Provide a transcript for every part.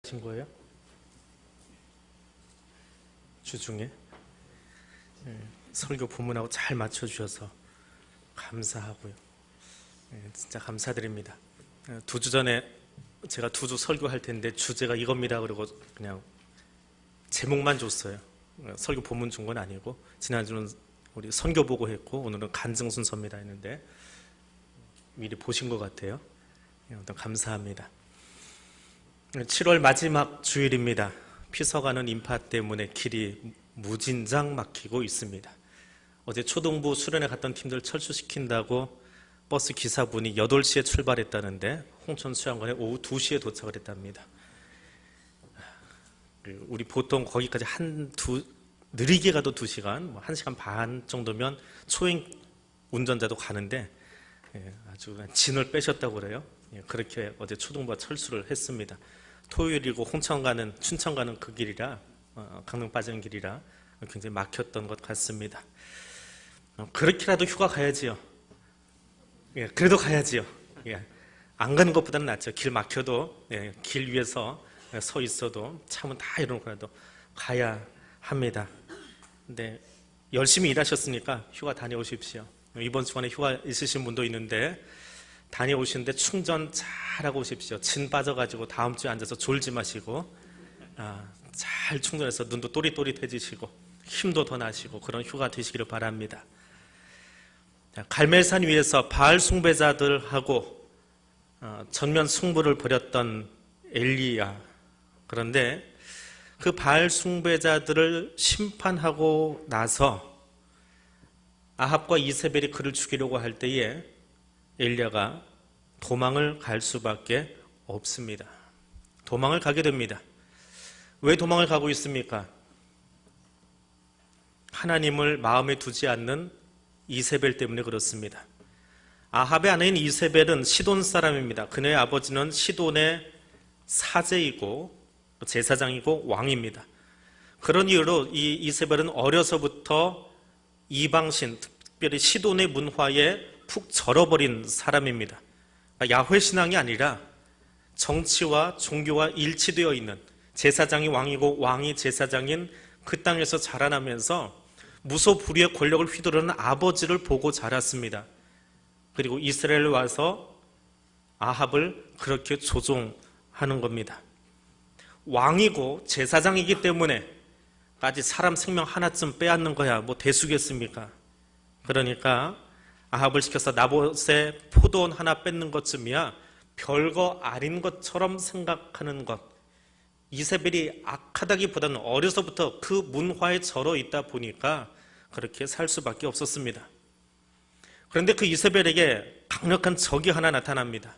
신 거예요? 주중에 설교 본문하고 잘 맞춰주셔서 감사하고요. 진짜 감사드립니다. 2주 전에 제가 2주 설교할 텐데 주제가 이겁니다 그러고 그냥 제목만 줬어요. 설교 본문 준 건 아니고, 지난주는 우리 선교 보고 했고 오늘은 간증 순서입니다 했는데 미리 보신 것 같아요. 감사합니다. 7월 마지막 주일입니다. 피서가는 인파 때문에 길이 무진장 막히고 있습니다. 어제 초등부 수련회 갔던 팀들 철수시킨다고 버스 기사분이 8시에 출발했다는데 홍천 수양관에 오후 2시에 도착을 했답니다. 우리 보통 거기까지 느리게 가도 2시간, 1시간 반 정도면 초행 운전자도 가는데 아주 진을 빼셨다고 그래요. 그렇게 어제 초등부가 철수를 했습니다. 토요일이고 춘천 가는 그 길이라, 강릉 빠지는 길이라 굉장히 막혔던 것 같습니다. 그렇게라도 휴가 가야지요. 그래도 가야지요. 안 가는 것보다는 낫죠. 길 막혀도 길 위에서 서 있어도 참은 다 이러고라도 가야 합니다. 근데 열심히 일하셨으니까 휴가 다녀오십시오. 이번 주간에 휴가 있으신 분도 있는데 다녀오시는데 충전 잘하고 오십시오. 진 빠져가지고 다음 주에 앉아서 졸지 마시고 잘 충전해서 눈도 또릿또릿해지시고 힘도 더 나시고 그런 휴가 되시기를 바랍니다. 갈멜산 위에서 바알 숭배자들하고 전면 승부를 벌였던 엘리야. 그런데 그 바알 숭배자들을 심판하고 나서 아합과 이세벨이 그를 죽이려고 할 때에 엘리야가 도망을 갈 수밖에 없습니다. 도망을 가게 됩니다. 왜 도망을 가고 있습니까? 하나님을 마음에 두지 않는 이세벨 때문에 그렇습니다. 아합의 아내인 이세벨은 시돈 사람입니다. 그녀의 아버지는 시돈의 사제이고 제사장이고 왕입니다. 그런 이유로 이 이세벨은 어려서부터 이방신, 특별히 시돈의 문화에 푹 절어버린 사람입니다. 야훼 신앙이 아니라 정치와 종교와 일치되어 있는, 제사장이 왕이고 왕이 제사장인 그 땅에서 자라나면서 무소불위의 권력을 휘두르는 아버지를 보고 자랐습니다. 그리고 이스라엘에 와서 아합을 그렇게 조종하는 겁니다. 왕이고 제사장이기 때문에 까지 사람 생명 하나쯤 빼앗는 거야 뭐 대수겠습니까? 그러니까 아합을 시켜서 나봇의 포도원 하나 뺏는 것쯤이야 별거 아닌 것처럼 생각하는 것. 이세벨이 악하다기보다는 어려서부터 그 문화에 절어 있다 보니까 그렇게 살 수밖에 없었습니다. 그런데 그 이세벨에게 강력한 적이 하나 나타납니다.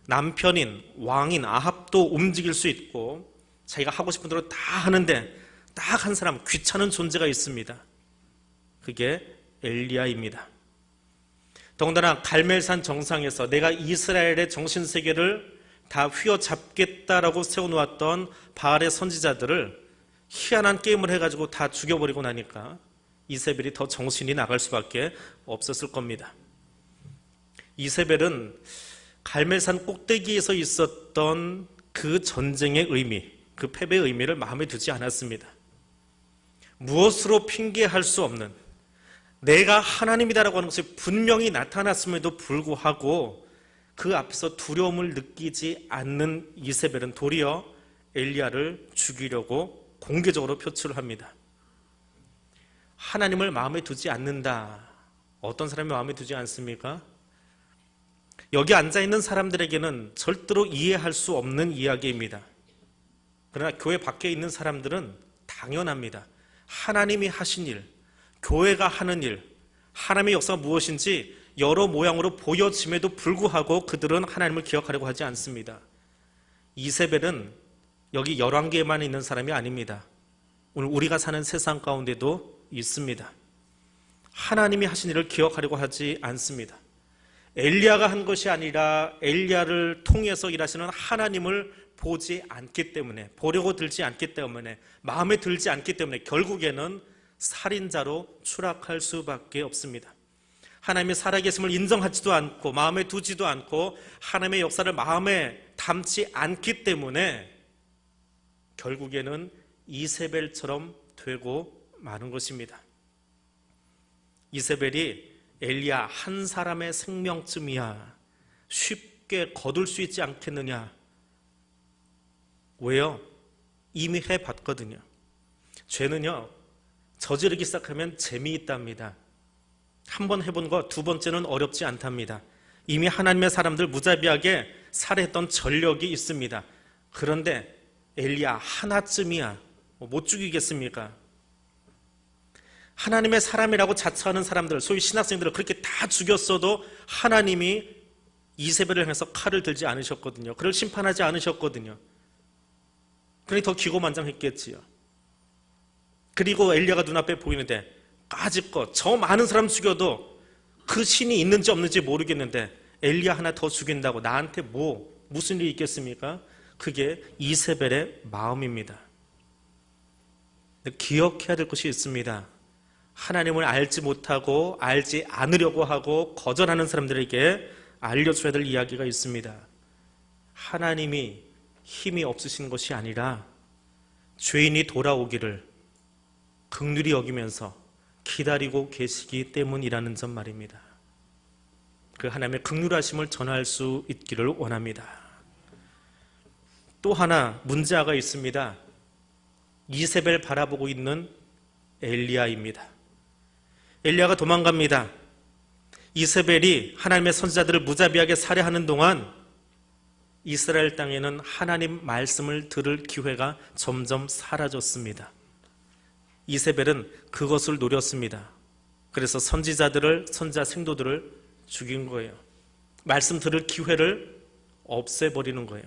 남편인 왕인 아합도 움직일 수 있고 자기가 하고 싶은 대로 다 하는데 딱 한 사람, 귀찮은 존재가 있습니다. 그게 엘리야입니다. 더군다나 갈멜산 정상에서 내가 이스라엘의 정신세계를 다 휘어잡겠다라고 세워놓았던 바알의 선지자들을 희한한 게임을 해가지고 다 죽여버리고 나니까 이세벨이 더 정신이 나갈 수밖에 없었을 겁니다. 이세벨은 갈멜산 꼭대기에서 있었던 그 전쟁의 의미, 그 패배의 의미를 마음에 두지 않았습니다. 무엇으로 핑계할 수 없는, 내가 하나님이다라고 하는 것이 분명히 나타났음에도 불구하고 그 앞에서 두려움을 느끼지 않는 이세벨은 도리어 엘리야를 죽이려고 공개적으로 표출을 합니다. 하나님을 마음에 두지 않는다. 어떤 사람이 마음에 두지 않습니까? 여기 앉아있는 사람들에게는 절대로 이해할 수 없는 이야기입니다. 그러나 교회 밖에 있는 사람들은 당연합니다. 하나님이 하신 일, 교회가 하는 일, 하나님의 역사가 무엇인지 여러 모양으로 보여짐에도 불구하고 그들은 하나님을 기억하려고 하지 않습니다. 이세벨은 여기 열왕기에만 있는 사람이 아닙니다. 오늘 우리가 사는 세상 가운데도 있습니다. 하나님이 하신 일을 기억하려고 하지 않습니다. 엘리야가 한 것이 아니라 엘리야를 통해서 일하시는 하나님을 보지 않기 때문에, 보려고 들지 않기 때문에, 마음에 들지 않기 때문에 결국에는 살인자로 추락할 수밖에 없습니다. 하나님의 살아계심을 인정하지도 않고 마음에 두지도 않고 하나님의 역사를 마음에 담지 않기 때문에 결국에는 이세벨처럼 되고 마는 것입니다. 이세벨이 엘리야 한 사람의 생명쯤이야 쉽게 거둘 수 있지 않겠느냐. 왜요? 이미 해봤거든요. 죄는요, 저지르기 시작하면 재미있답니다. 한 번 해본 거 두 번째는 어렵지 않답니다. 이미 하나님의 사람들 무자비하게 살해했던 전력이 있습니다. 그런데 엘리야 하나쯤이야 못 죽이겠습니까? 하나님의 사람이라고 자처하는 사람들, 소위 신학생들을 그렇게 다 죽였어도 하나님이 이세벨을 향해서 칼을 들지 않으셨거든요. 그를 심판하지 않으셨거든요. 그러니 더 기고만장했겠지요. 그리고 엘리야가 눈앞에 보이는데 까짓것 저 많은 사람 죽여도 그 신이 있는지 없는지 모르겠는데 엘리야 하나 더 죽인다고 나한테 무슨 일이 있겠습니까? 그게 이세벨의 마음입니다. 기억해야 될 것이 있습니다. 하나님을 알지 못하고 알지 않으려고 하고 거절하는 사람들에게 알려줘야 될 이야기가 있습니다. 하나님이 힘이 없으신 것이 아니라 죄인이 돌아오기를 긍휼히 여기면서 기다리고 계시기 때문이라는 점 말입니다. 그 하나님의 긍휼하심을 전할 수 있기를 원합니다. 또 하나 문제가 있습니다. 이세벨 바라보고 있는 엘리야입니다. 엘리야가 도망갑니다. 이세벨이 하나님의 선지자들을 무자비하게 살해하는 동안 이스라엘 땅에는 하나님 말씀을 들을 기회가 점점 사라졌습니다. 이세벨은 그것을 노렸습니다. 그래서 선지자 생도들을 죽인 거예요. 말씀 들을 기회를 없애버리는 거예요.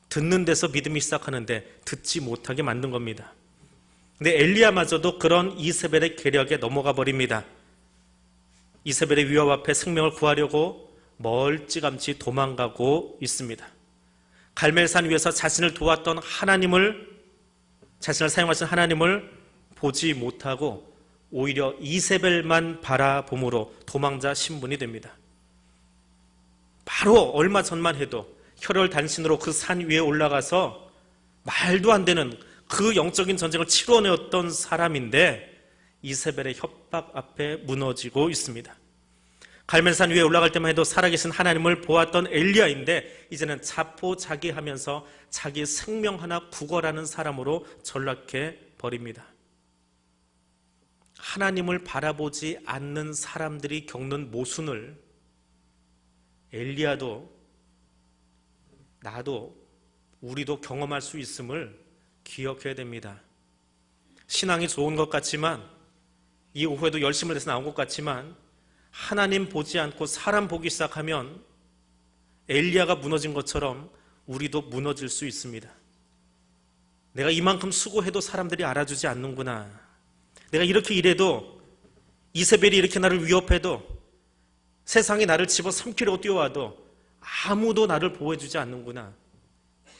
듣는 데서 믿음이 시작하는데 듣지 못하게 만든 겁니다. 근데 엘리야마저도 그런 이세벨의 계략에 넘어가 버립니다. 이세벨의 위협 앞에 생명을 구하려고 멀찌감치 도망가고 있습니다. 갈멜산 위에서 자신을 도왔던 자신을 사용하신 하나님을 보지 못하고 오히려 이세벨만 바라봄으로 도망자 신분이 됩니다. 바로 얼마 전만 해도 혈혈단신으로 그 산 위에 올라가서 말도 안 되는 그 영적인 전쟁을 치러내었던 사람인데 이세벨의 협박 앞에 무너지고 있습니다. 갈멜산 위에 올라갈 때만 해도 살아계신 하나님을 보았던 엘리야인데 이제는 자포자기하면서 자기 생명 하나 구걸하는 사람으로 전락해 버립니다. 하나님을 바라보지 않는 사람들이 겪는 모순을 엘리야도 나도 우리도 경험할 수 있음을 기억해야 됩니다. 신앙이 좋은 것 같지만 이 오후에도 열심을 내서 나온 것 같지만 하나님 보지 않고 사람 보기 시작하면 엘리야가 무너진 것처럼 우리도 무너질 수 있습니다. 내가 이만큼 수고해도 사람들이 알아주지 않는구나. 내가 이렇게 일해도 이세벨이 이렇게 나를 위협해도 세상이 나를 집어삼키려고 뛰어와도 아무도 나를 보호해주지 않는구나.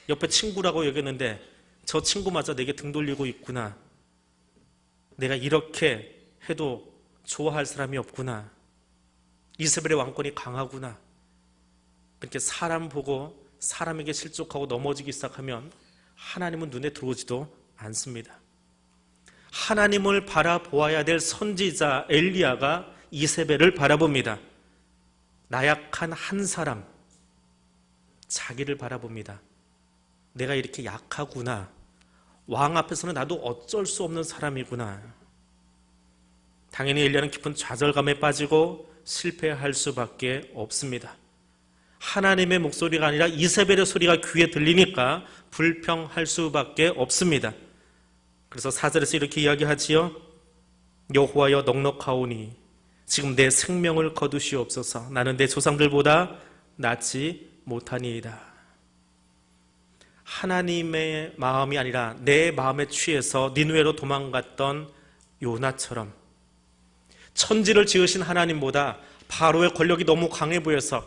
옆에 친구라고 여겼는데 저 친구마저 내게 등 돌리고 있구나. 내가 이렇게 해도 좋아할 사람이 없구나. 이세벨의 왕권이 강하구나. 그렇게 사람 보고 사람에게 실족하고 넘어지기 시작하면 하나님은 눈에 들어오지도 않습니다. 하나님을 바라보아야 될 선지자 엘리야가 이세벨을 바라봅니다. 나약한 한 사람, 자기를 바라봅니다. 내가 이렇게 약하구나. 왕 앞에서는 나도 어쩔 수 없는 사람이구나. 당연히 엘리야는 깊은 좌절감에 빠지고 실패할 수밖에 없습니다. 하나님의 목소리가 아니라 이세벨의 소리가 귀에 들리니까 불평할 수밖에 없습니다. 그래서 4절에서 이렇게 이야기하지요. 여호와여 넉넉하오니 지금 내 생명을 거두시옵소서. 나는 내 조상들보다 낫지 못하니이다. 하나님의 마음이 아니라 내 마음에 취해서 니느웨로 도망갔던 요나처럼 천지를 지으신 하나님보다 바로의 권력이 너무 강해 보여서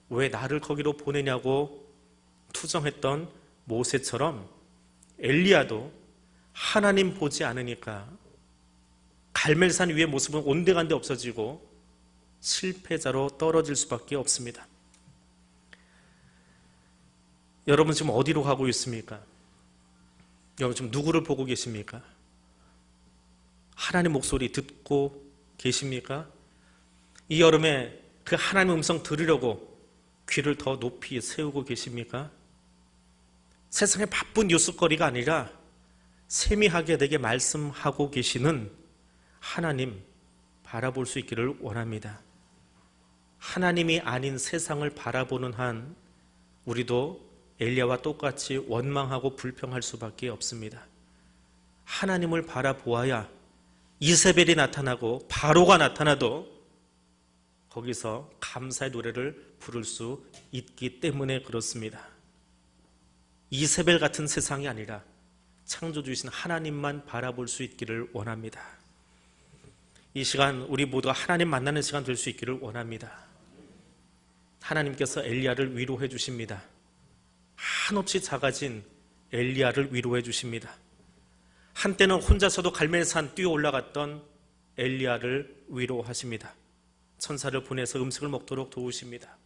왜 나를 거기로 보내냐고 투정했던 모세처럼 엘리야도 하나님 보지 않으니까 갈멜산 위의 모습은 온데간데 없어지고 실패자로 떨어질 수밖에 없습니다. 여러분 지금 어디로 가고 있습니까? 여러분 지금 누구를 보고 계십니까? 하나님 목소리 듣고 계십니까? 이 여름에 그 하나님의 음성 들으려고 귀를 더 높이 세우고 계십니까? 세상의 바쁜 뉴스거리가 아니라 세미하게 내게 말씀하고 계시는 하나님 바라볼 수 있기를 원합니다. 하나님이 아닌 세상을 바라보는 한 우리도 엘리야와 똑같이 원망하고 불평할 수밖에 없습니다. 하나님을 바라보아야 이세벨이 나타나고 바로가 나타나도 거기서 감사의 노래를 부를 수 있기 때문에 그렇습니다. 이세벨 같은 세상이 아니라 창조주이신 하나님만 바라볼 수 있기를 원합니다. 이 시간 우리 모두가 하나님 만나는 시간 될 수 있기를 원합니다. 하나님께서 엘리야를 위로해 주십니다. 한없이 작아진 엘리야를 위로해 주십니다. 한때는 혼자서도 갈멜산 뛰어 올라갔던 엘리야를 위로하십니다. 천사를 보내서 음식을 먹도록 도우십니다.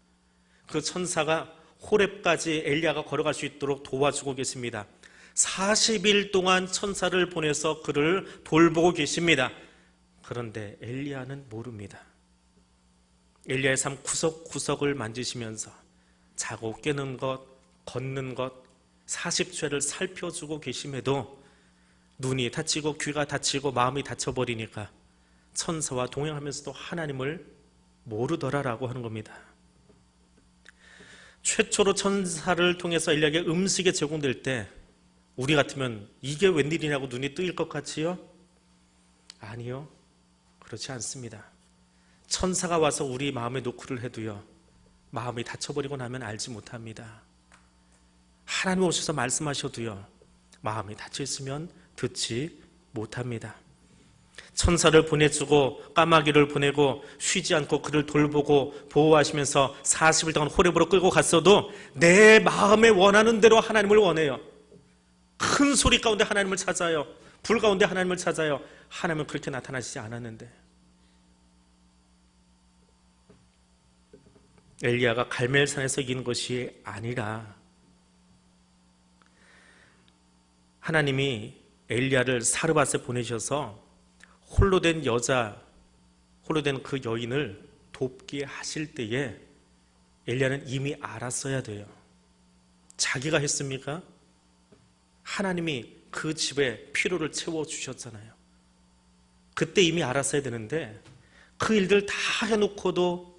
그 천사가 호렙까지 엘리야가 걸어갈 수 있도록 도와주고 계십니다. 40일 동안 천사를 보내서 그를 돌보고 계십니다. 그런데 엘리야는 모릅니다. 엘리야의 삶 구석구석을 만지시면서 자고 깨는 것, 걷는 것, 40죄를 살펴주고 계심에도 눈이 다치고 귀가 다치고 마음이 다쳐버리니까 천사와 동행하면서도 하나님을 모르더라라고 하는 겁니다. 최초로 천사를 통해서 엘리야에게 음식이 제공될 때 우리 같으면 이게 웬일이냐고 눈이 뜨일 것 같지요? 아니요, 그렇지 않습니다. 천사가 와서 우리 마음에 노크를 해도요, 마음이 다쳐버리고 나면 알지 못합니다. 하나님 오셔서 말씀하셔도요, 마음이 닫혀있으면 듣지 못합니다. 천사를 보내주고 까마귀를 보내고 쉬지 않고 그를 돌보고 보호하시면서 40일 동안 호렙으로 끌고 갔어도 내 마음에 원하는 대로 하나님을 원해요. 큰 소리 가운데 하나님을 찾아요. 불 가운데 하나님을 찾아요. 하나님은 그렇게 나타나시지 않았는데, 엘리야가 갈멜산에서 이긴 것이 아니라 하나님이 엘리야를 사르밧에 보내셔서 홀로 된 그 여인을 돕게 하실 때에 엘리야는 이미 알았어야 돼요. 자기가 했습니까? 하나님이 그 집에 필요를 채워주셨잖아요. 그때 이미 알았어야 되는데 그 일들 다 해놓고도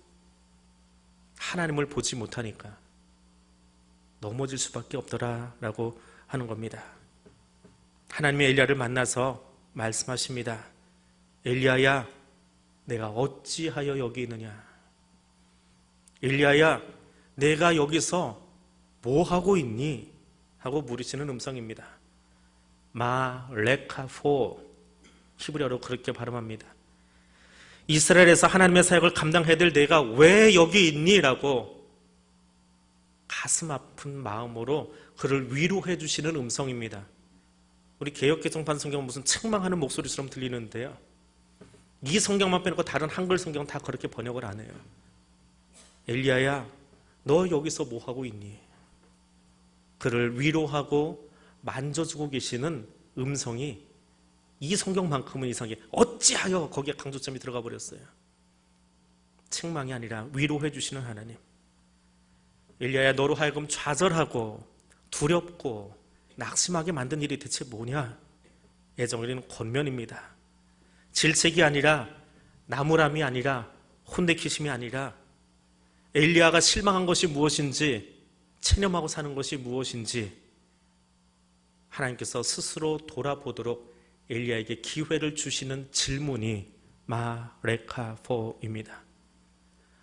하나님을 보지 못하니까 넘어질 수밖에 없더라라고 하는 겁니다. 하나님이 엘리야를 만나서 말씀하십니다. 엘리야야, 내가 어찌하여 여기 있느냐? 엘리야야, 내가 여기서 뭐 하고 있니? 하고 물으시는 음성입니다. 마 레카포, 히브리어로 그렇게 발음합니다. 이스라엘에서 하나님의 사역을 감당해야 될 내가 왜 여기 있니? 라고 가슴 아픈 마음으로 그를 위로해 주시는 음성입니다. 우리 개역개정판 성경은 무슨 책망하는 목소리처럼 들리는데요, 이 성경만 빼놓고 다른 한글 성경은 다 그렇게 번역을 안 해요. 엘리야야, 너 여기서 뭐 하고 있니? 그를 위로하고 만져주고 계시는 음성이 이 성경만큼은 이상해. 어찌하여 거기에 강조점이 들어가 버렸어요. 책망이 아니라 위로해 주시는 하나님. 엘리야야, 너로 하여금 좌절하고 두렵고 낙심하게 만든 일이 대체 뭐냐? 애정어리는 권면입니다. 질책이 아니라, 나무람이 아니라, 혼내키심이 아니라, 엘리야가 실망한 것이 무엇인지, 체념하고 사는 것이 무엇인지 하나님께서 돌아보도록 엘리야에게 기회를 주시는 질문이 마레카포입니다.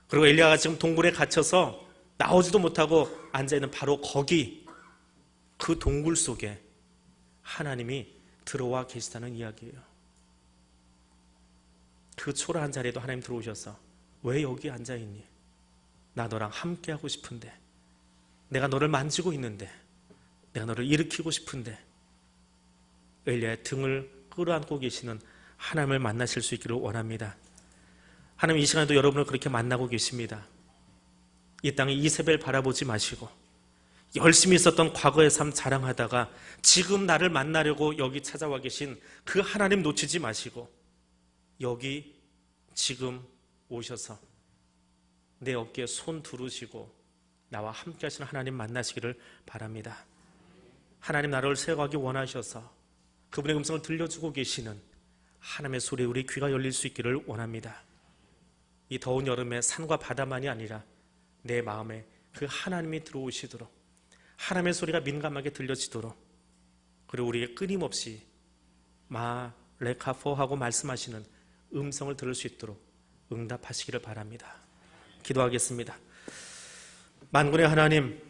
그리고 엘리야가 지금 동굴에 갇혀서 나오지도 못하고 앉아있는 바로 거기, 그 동굴 속에 하나님이 들어와 계시다는 이야기예요. 그 초라한 자리에도 하나님 들어오셔서 왜 여기 앉아있니? 나 너랑 함께하고 싶은데, 내가 너를 만지고 있는데, 내가 너를 일으키고 싶은데. 엘리야의 등을 끌어안고 계시는 하나님을 만나실 수 있기를 원합니다. 하나님 이 시간에도 여러분을 그렇게 만나고 계십니다. 이 땅에 이세벨 바라보지 마시고 열심히 있었던 과거의 삶 자랑하다가 지금 나를 만나려고 여기 찾아와 계신 그 하나님 놓치지 마시고 여기 지금 오셔서 내 어깨에 손 두르시고 나와 함께 하시는 하나님 만나시기를 바랍니다. 하나님 나라를 세워가기 원하셔서 그분의 음성을 들려주고 계시는 하나님의 소리에 우리 귀가 열릴 수 있기를 원합니다. 이 더운 여름에 산과 바다만이 아니라 내 마음에 그 하나님이 들어오시도록 하나님의 소리가 민감하게 들려지도록 그리고 우리에게 끊임없이 마 레카포 하고 말씀하시는 음성을 들을 수 있도록 응답하시기를 바랍니다. 기도하겠습니다. 만군의 하나님,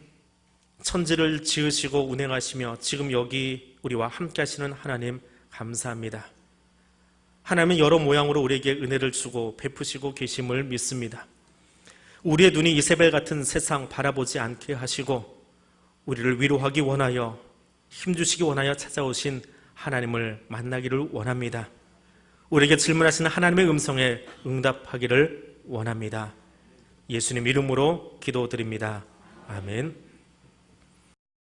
천지를 지으시고 운행하시며 지금 여기 우리와 함께 하시는 하나님 감사합니다. 하나님은 여러 모양으로 우리에게 은혜를 주고 베푸시고 계심을 믿습니다. 우리의 눈이 이세벨 같은 세상 바라보지 않게 하시고 우리를 위로하기 원하여 힘주시기 원하여 찾아오신 하나님을 만나기를 원합니다. 우리에게 질문하시는 하나님의 음성에 응답하기를 원합니다. 예수님 이름으로 기도드립니다. 아멘.